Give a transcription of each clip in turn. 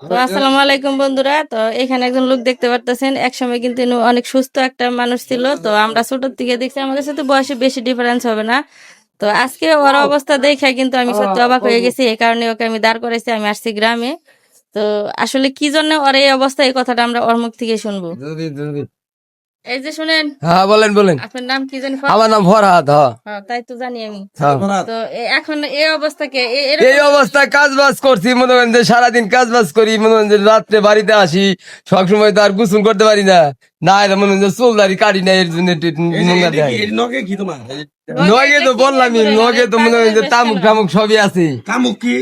তো আসসালামু আলাইকুম বন্ধুরা। তো এখানে একজন লোক দেখতে পারতেছেন, একসময় কিন্তু ইনি অনেক সুস্থ একটা মানুষ ছিল। তো আমরা ছোট থেকে দেখছি, আমাদের সাথে বয়সে বেশি ডিফারেন্স হবে না। তো আজকে ওর অবস্থা দেখে কিন্তু আমি সত্যি অবাক হয়ে গেছি। এই কারণে ওকে আমি দাঁড় করাইছি, আমি আসছি গ্রামে। তো আসলে কি জন্য ওর এই অবস্থা, এই কথাটা আমরা ওর মুখ থেকে শুনবো। এই যে শুনেন, হ্যাঁ, বলেন বলেন। আপনার নাম কি জানি? আমার নাম ফরহাদ। হ্যাঁ, হ্যাঁ, তাই তো জানি আমি। হ্যাঁ। তো এখন এই অবস্থাকে এই অবস্থায় কাজ বাজ করছি, মনে করেন যে সারাদিন কাজ বাজ করি, মনে করেন যে রাত্রে বাড়িতে আসি, সবসময় তো আর গোসল করতে পারি না। না এলে মনে করেন যে চুল দাড়ি কাটি না, এর জন্য একটু নোংরা দেয়। নগে তো বললামই, নগে তো মনে করেন যে তামুক টামুক সবই আছে। কামুক কি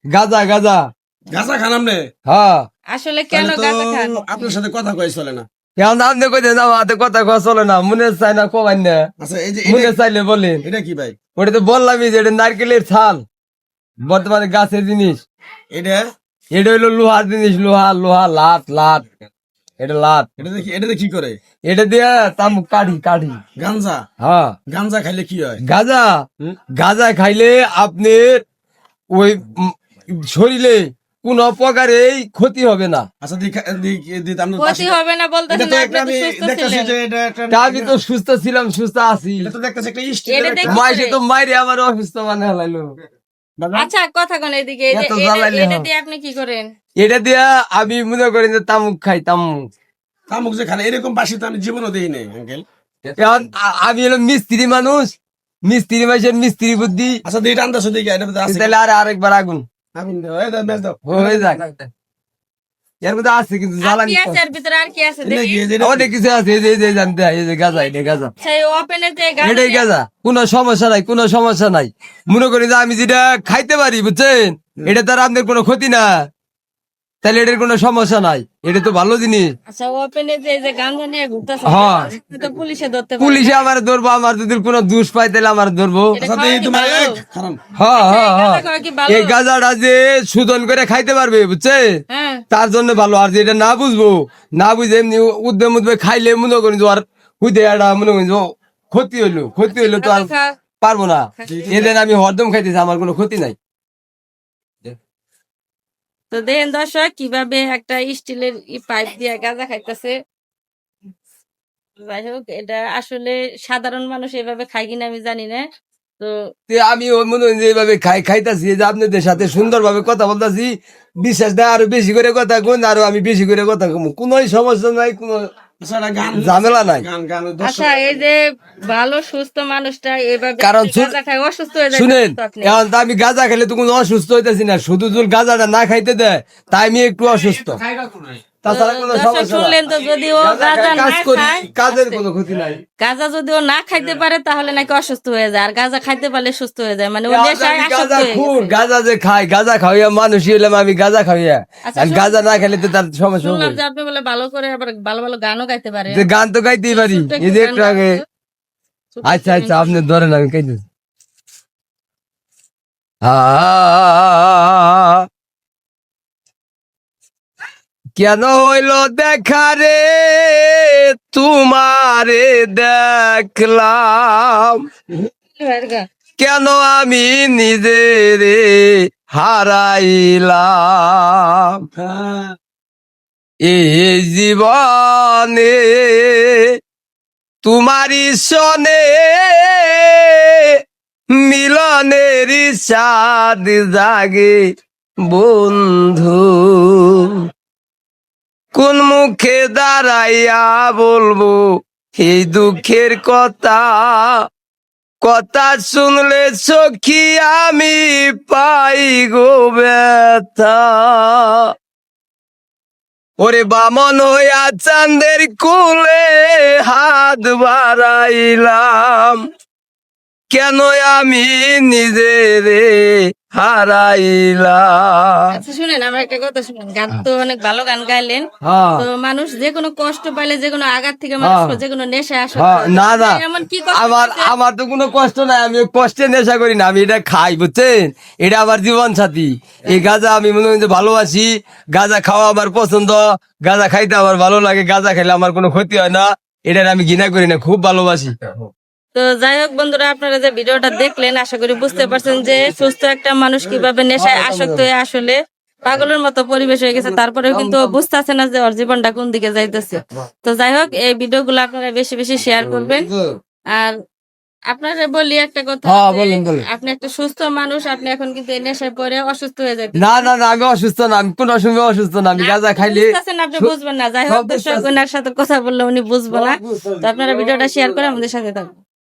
গাজা গাজা। গাঁজা খান আপনি? হ্যাঁ, আসলে কেন তাহলে তো গাঁজা খান? আপনার সাথে কথা কয়ে চলে না। এখন আপনি কইতেন আমার হাতে কথা কওয়া চলে না, মনে চাই না কবাই না, আচ্ছা এই যে মনে চাইলে বলেন। এটা কি ভাই? ওটা তো বললামই যে এটা নারকেলের ছাল, বর্তমানে গাছের জিনিস। এটা এটা হইলো লোহার জিনিস, লোহা লোহা, লাট লাট, এটা লাট। এটাতে কি করে? এটা দিয়ে তামুক কাঠি কাঠি। গাঞ্জা? হ্যাঁ, গাঞ্জা খাইলে কি হয়? গাঁজা। গাঁজা খাইলে আপনার ওই শরীরে কোন প্রকারেই ক্ষতি হবে না। আচ্ছা আপনার ক্ষতি হবে না বলতেছেন এটা তো না, একটা আপনি তো আমি সুস্থ দেখতেছি ছিলেন। যে এটা একটা তা আমি তো সুস্থ ছিলাম, সুস্থ আছি। এটা তো দেখতেছি একটা এটা স্টিলের দেখি- মাইসে তো মাইরে আমার অসুস্থ মানে হলাইলো। আচ্ছা, কথা কোন এদিকে, এত জ্বালাইলে এটা হয়। দিয়ে আপনি কি করেন? এটা দিয়া আমি মনে করি যে তামুক খাই, তামুক। কামুক যে খান এরকম বাসি তো আমি জীবনও দেই নাই আঙ্কেল। এখন আমি হলো মিস্ত্রি মানুষ, মিস্ত্রি মানুষের মিস্ত্রি বুদ্ধি। আচ্ছা এটা আন্দাজ দেখি এটা আছে তাহলে আর আরেকবার আগুন আগুন দাও, এই দাও, ম্যাচ দাও। হয়ে যাক। এর মধ্যে আছে কিন্তু আর জ্বালানি কি আছে এর ভিতরে, আর কি আছে এটা দেখি? কি? এই যে এটা অনেক কিছু আছে, এই যে এই যে জানতে হয়, এই যে গাঁজা, এটা গাঁজা, সেই ওপেনে যে গান, এটাই গাঁজা। কোনো সমস্যা নাই, কোনো সমস্যা নাই। মনে করি যে আমি যেটা খাইতে পারি, বুঝছেন, এটা তার আপনার কোনো ক্ষতি না, তাহলে এটার কোনো সমস্যা নাই, এটা তো ভালো জিনিস। আচ্ছা ওপেনে যে গাঞ্জা নিয়ে ঘুরতেছে, হ্যাঁ। তো পুলিশে ধরতে পারে। পুলিশে আমার ধরবো, আমার যদি কোনো দোষ পাই তাহলে আমার ধরবো। এটা আচ্ছা খাওয়া কি তোমার ভালো? খারাপ হ্যাঁ হ্যাঁ এই হ্যাঁ, গাঁজা খাওয়া কি ভালো? এই গাঁজাটা যে শোধন করে খাইতে পারবে, বুঝছে, হ্যাঁ। তার জন্য ভালো। আর যেটা না বুঝবো, না বুঝে এমনি উদ্যম উদ্যমে খাইলে মনে করি যে আর হুইতে একটা মনে করি যে ক্ষতি হইলো তো আর খা- পারবো না। এদের আমি হরদম খাইতেছি, আমার কোনো ক্ষতি নাই। তো দেখেন দর্শক, কিভাবে একটা স্টিলের পাইপ দিয়ে গাঁজা খাইতেছে। যাই হোক, এটা আসলে সাধারণ মানুষ এভাবে খায় কিনা আমি জানি না। তো তে আমি ওই মনে হয় যে এইভাবে খাইতাছি, যে আপনাদের সাথে সুন্দরভাবে কথা বলতাছি, বিশ্বাস দেয় আরো বেশি করে কথা কোন, আরো আমি বেশি করে কথা কম, কোনো সমস্যা নাই, কোনো আচ্ছা একটা গান ঝামেলা নাই। গান গান আচ্ছা, এই যে ভালো সুস্থ মানুষটা এভাবে কারণ গাঁজা খায় অসুস্থ হয়ে যায় শুনেন, তো আপনি। এখন তো আমি গাঁজা খেলে তো কোনো অসুস্থ হইতেছি না, শুধু যদি গাঁজাটা না খাইতে দেয় তাই আমি একটু অসুস্থ, তাছাড়া কোনো দর্শক সমস্যা শুনলেন তো, নাই। যদি ও গাঁজা গাঁজা খাই, না কাজ করি, খায়, কাজের কোনো ক্ষতি নাই। গাঁজা যদি ও না খাইতে পারে তাহলে নাকি অসুস্থ হয়ে যায়, আর গাঁজা খাইতে পারলে সুস্থ হয়ে যায়, মানে ও এখন নেশায় আমি আসক্ত গাঁজা হয়ে খুব, গেছে। গাঁজা যে খাই, গাঁজা খাওয়াইয়া মানুষই হইলাম আমি, গাঁজা খাওয়াইয়া। আচ্ছা, আর গাঁজা না খেলে তো তার সমস্যা শুনলাম হবে। যে আপনি বলে ভালো করে আবার ভালো ভালো গানও গাইতে পারে। যে গান তো গাইতেই পারি, ছোট্ট এই একটু যে গান একটু গাও আগে। তো। ছোট্ট আচ্ছা একটু আচ্ছা, গান আপনি ধরেন, আমি গাইতেছি। আ কেন হইল দেখা রে তোমারে দেখলাম, গাও। কেন আমি নিজেরে হারাইলাম, এই জীবনে তোমারই সনে মিলনের সাদ জাগে বন্ধু, কোন মুখে দাঁড়াইয়া বলবো এই দুঃখের কথা, কথা শুনলে সখী আমি পাই গো ব্যথা, ওরে বামন হইয়া চাঁদের কুলে হাত বাড়াইলাম, কেন আমি নিজেরে হারাইলাম। আচ্ছা শুনেন, আমার একটা কথা শুনেন, গান তো অনেক ভালো গান গাইলেন। হ্যাঁ তো মানুষ যে কোনো কষ্ট পাইলে, যে কোনো আঘাত থেকে মানুষ যে কোনো নেশায় আসক্ত হ্যাঁ, হয়ে না যায়। না, এমন কি কষ্ট আমার হয়েছে? আমার তো কোনো কষ্ট নাই, আমি কষ্টে নেশা করি না, আমি এটা খাই, বুঝছেন, এটা আমার জীবন সাথী। এই গাঁজা আমি মনে করি যে ভালোবাসি, গাঁজা খাওয়া আমার পছন্দ, গাঁজা খাইতে আমার ভালো লাগে, গাঁজা খাইলে আমার কোনো ক্ষতি হয় না, এটার আমি ঘৃণা করি না, খুব ভালোবাসি। তো যাই হোক বন্ধুরা, আপনারা যে ভিডিওটা দেখলেন, আশা করি বুঝতে পারছেন যে সুস্থ একটা মানুষ কিভাবে নেশায় আসক্ত হয়ে আসলে পাগলের মতো পরিবেশ হয়ে গেছে, তারপরেও কিন্তু ও বুঝতেছে না যে ওর জীবনটা কোন দিকে যাইতেছে। তো যাই হোক, এই ভিডিওগুলো আপনারা বেশি বেশি শেয়ার করবেন। আর আপনারা বলি একটা কথা, হ্যাঁ, যে বলেন, বলেন। আপনি একটা সুস্থ মানুষ, আপনি এখন কিন্তু এই নেশায় পড়ে অসুস্থ হয়ে যাবেন। না না না, আমি অসুস্থ না, আমি কোনো সময় অসুস্থ না, আমি গাঁজা খাইলে আপনি বুঝবেন না। যাই হোক, দর্শক ওনার সাথে কথা বললে উনি বুঝবো না। তো আপনারা ভিডিওটা শেয়ার করে আমাদের সাথে থাকুন।